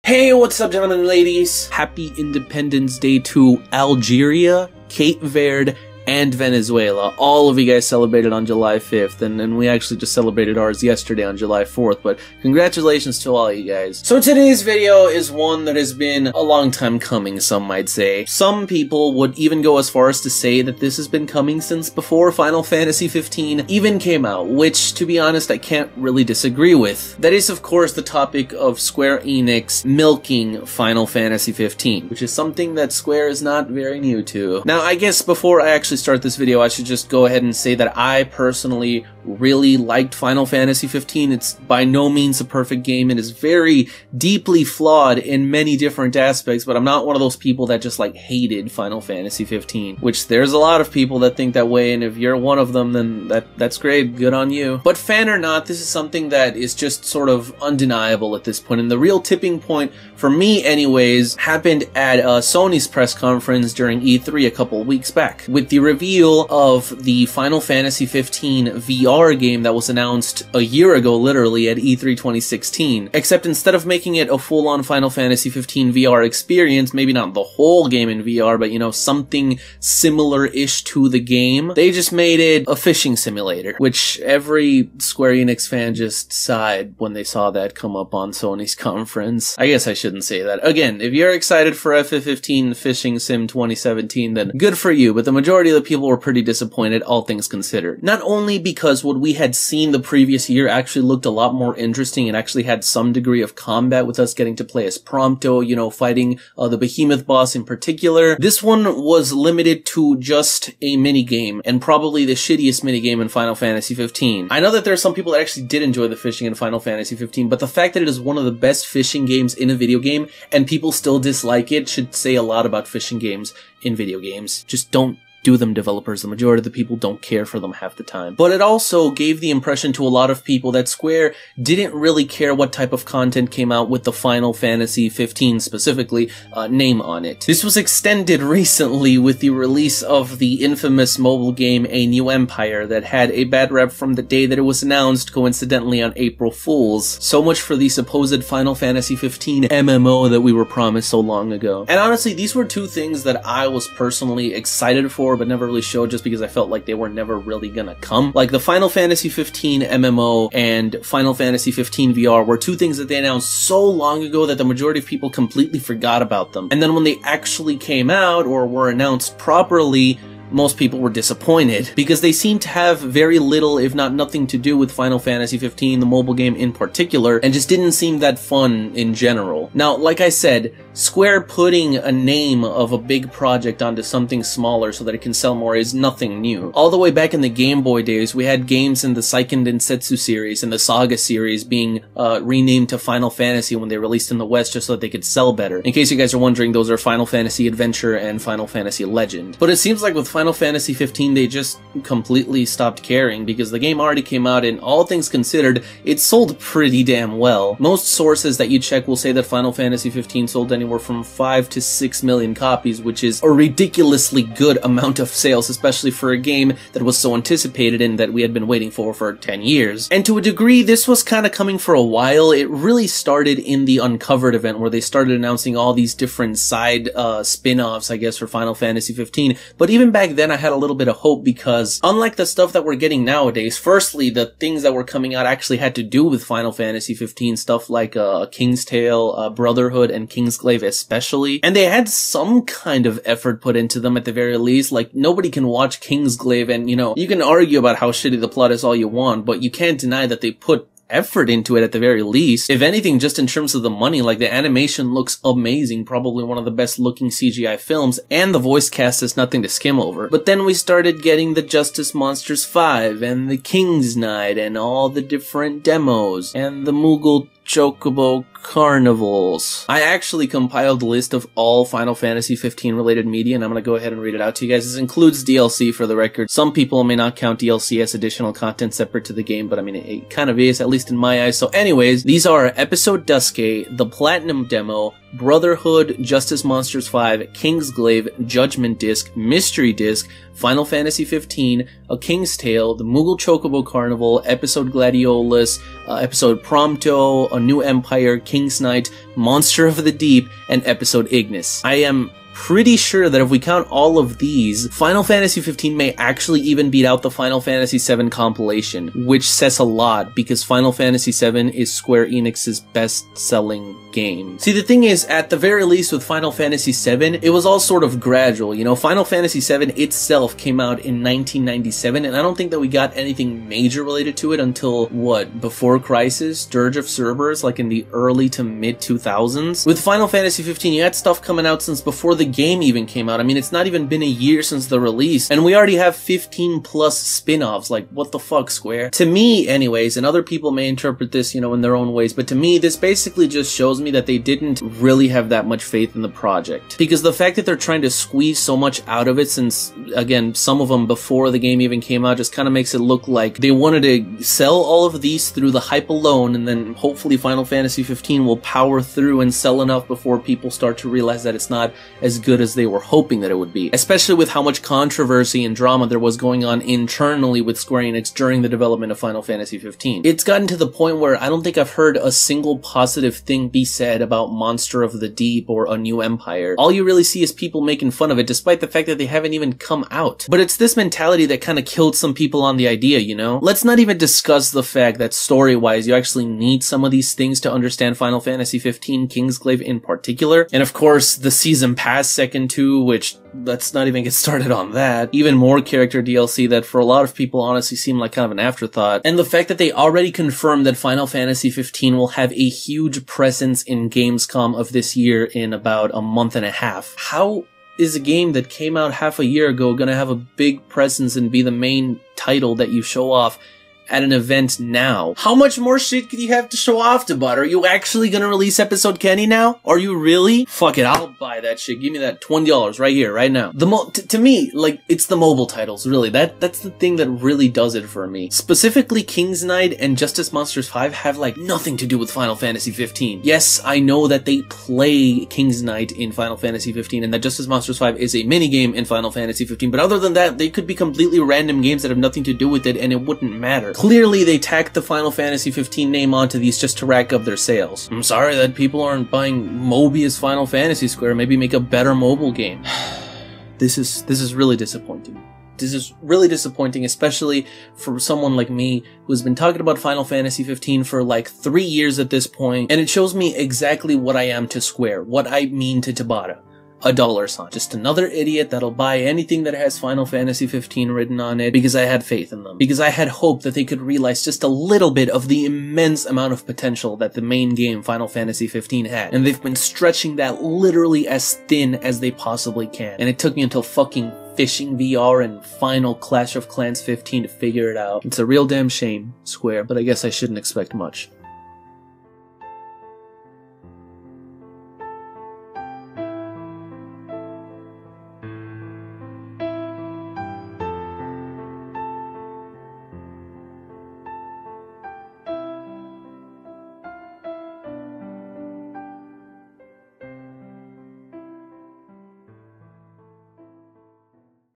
Hey, what's up, gentlemen and ladies? Happy Independence Day to Algeria, Cape Verde, and Venezuela. All of you guys celebrated on July 5th, and we actually just celebrated ours yesterday on July 4th, but congratulations to all you guys. So today's video is one that has been a long time coming, some might say. Some people would even go as far as to say that this has been coming since before Final Fantasy 15 even came out, which, to be honest, I can't really disagree with. That is, of course, the topic of Square Enix milking Final Fantasy 15, which is something that Square is not very new to. Now, I guess before I actually start this video, I should just go ahead and say that I personally really liked Final Fantasy 15. It's by no means a perfect game. It is very deeply flawed in many different aspects, but I'm not one of those people that just like hated Final Fantasy 15, which there's a lot of people that think that way, and if you're one of them, then that's great, good on you. But fan or not, this is something that is just sort of undeniable at this point, and the real tipping point, for me anyways, happened at Sony's press conference during E3 a couple weeks back, with the reveal of the Final Fantasy 15 VR game that was announced a year ago, literally, at E3 2016. Except instead of making it a full-on Final Fantasy 15 VR experience, maybe not the whole game in VR, but you know, something similar-ish to the game, they just made it a fishing simulator, which every Square Enix fan just sighed when they saw that come up on Sony's conference. I guess I shouldn't say that. Again, if you're excited for FF15 Fishing Sim 2017, then good for you, but the majority of the people were pretty disappointed, all things considered. Not only because what we had seen the previous year actually looked a lot more interesting and actually had some degree of combat, with us getting to play as Prompto, you know, fighting the behemoth boss in particular. This one was limited to just a minigame, and probably the shittiest minigame in Final Fantasy 15. I know that there are some people that actually did enjoy the fishing in Final Fantasy 15, but the fact that it is one of the best fishing games in a video game and people still dislike it should say a lot about fishing games in video games. Just don't do them, developers. The majority of the people don't care for them half the time. But it also gave the impression to a lot of people that Square didn't really care what type of content came out with the Final Fantasy 15 specifically name on it. This was extended recently with the release of the infamous mobile game A New Empire that had a bad rep from the day that it was announced, coincidentally on April Fools. So much for the supposed Final Fantasy 15 MMO that we were promised so long ago. And honestly, these were two things that I was personally excited for, but never really showed, just because I felt like they were never really gonna come. Like the Final Fantasy 15 MMO and Final Fantasy 15 VR were two things that they announced so long ago that the majority of people completely forgot about them. And then when they actually came out or were announced properly, most people were disappointed, because they seemed to have very little, if not nothing, to do with Final Fantasy 15, the mobile game in particular, and just didn't seem that fun in general. Now, like I said, Square putting a name of a big project onto something smaller so that it can sell more is nothing new. All the way back in the Game Boy days, we had games in the Seiken Densetsu series and the Saga series being renamed to Final Fantasy when they released in the West just so that they could sell better. In case you guys are wondering, those are Final Fantasy Adventure and Final Fantasy Legend. But it seems like with Final Fantasy 15, they just completely stopped caring, because the game already came out and, all things considered, it sold pretty damn well. Most sources that you check will say that Final Fantasy 15 sold anywhere from 5 to 6 million copies, which is a ridiculously good amount of sales, especially for a game that was so anticipated and that we had been waiting for 10 years. And to a degree, this was kind of coming for a while. It really started in the Uncovered event, where they started announcing all these different side spin-offs, I guess, for Final Fantasy 15. But even back then, I had a little bit of hope, because unlike the stuff that we're getting nowadays, firstly, the things that were coming out actually had to do with Final Fantasy 15, stuff like King's Tale, Brotherhood, and Kingsglaive especially, and they had some kind of effort put into them at the very least. Like, nobody can watch Kingsglaive and, you know, you can argue about how shitty the plot is all you want, but you can't deny that they put effort into it at the very least. If anything, just in terms of the money, like, the animation looks amazing, probably one of the best looking CGI films, and the voice cast is nothing to skim over. But then we started getting the Justice Monsters 5, and the King's Knight, and all the different demos, and the Moogle Chocobo Carnivals. I actually compiled a list of all Final Fantasy 15 related media, and I'm gonna go ahead and read it out to you guys. This includes DLC, for the record. Some people may not count DLC as additional content separate to the game, but I mean, it kind of is, at least in my eyes. So anyways, these are Episode Duske, the Platinum Demo, Brotherhood, Justice Monsters 5, Kingsglaive, Judgment Disc, Mystery Disc, Final Fantasy 15, A King's Tale, The Moogle Chocobo Carnival, Episode Gladiolus, Episode Prompto, A New Empire, King's Knight, Monster of the Deep, and Episode Ignis. I am pretty sure that if we count all of these, Final Fantasy 15 may actually even beat out the Final Fantasy 7 compilation, which says a lot because Final Fantasy 7 is Square Enix's best-selling game. See, the thing is, at the very least with Final Fantasy 7, it was all sort of gradual, you know? Final Fantasy 7 itself came out in 1997, and I don't think that we got anything major related to it until, what, before Crisis? Dirge of Cerberus, like in the early to mid-2000s? With Final Fantasy 15, you had stuff coming out since before the game even came out. I mean, it's not even been a year since the release, and we already have 15 plus spin-offs. Like, what the fuck, Square? To me, anyways, and other people may interpret this, you know, in their own ways, but to me, this basically just shows me that they didn't really have that much faith in the project. Because the fact that they're trying to squeeze so much out of it, since, again, some of them before the game even came out, just kind of makes it look like they wanted to sell all of these through the hype alone, and then hopefully Final Fantasy 15 will power through and sell enough before people start to realize that it's not as good as they were hoping that it would be. Especially with how much controversy and drama there was going on internally with Square Enix during the development of Final Fantasy 15. It's gotten to the point where I don't think I've heard a single positive thing be said about Monster of the Deep or A New Empire. All you really see is people making fun of it, despite the fact that they haven't even come out. But it's this mentality that kind of killed some people on the idea, you know? Let's not even discuss the fact that story-wise, you actually need some of these things to understand Final Fantasy 15, Kingsglaive in particular. And of course, the Season Pass Second 2, which, let's not even get started on that. Even more character DLC that for a lot of people honestly seem like kind of an afterthought. And the fact that they already confirmed that Final Fantasy 15 will have a huge presence in Gamescom of this year in about a month and a half. How is a game that came out half a year ago gonna have a big presence and be the main title that you show off at an event now? How much more shit could you have to show off to Bud? Are you actually gonna release Episode Kenny now? Are you really? Fuck it, I'll buy that shit. Give me that $20 right here, right now. To me, like, it's the mobile titles, really. That's the thing that really does it for me. Specifically, King's Knight and Justice Monsters 5 have, like, nothing to do with Final Fantasy 15. Yes, I know that they play King's Knight in Final Fantasy 15 and that Justice Monsters 5 is a minigame in Final Fantasy 15, but other than that, they could be completely random games that have nothing to do with it and it wouldn't matter. Clearly, they tacked the Final Fantasy 15 name onto these just to rack up their sales. I'm sorry that people aren't buying Mobius Final Fantasy, Square. Maybe make a better mobile game. This is really disappointing. This is really disappointing, especially for someone like me who's been talking about Final Fantasy 15 for like 3 years at this point, and it shows me exactly what I am to Square, what I mean to Tabata. A dollar sign. Just another idiot that'll buy anything that has Final Fantasy 15 written on it because I had faith in them. Because I had hope that they could realize just a little bit of the immense amount of potential that the main game Final Fantasy 15 had. And they've been stretching that literally as thin as they possibly can. And it took me until fucking Fishing VR and final Clash of Clans 15 to figure it out. It's a real damn shame, Square, but I guess I shouldn't expect much.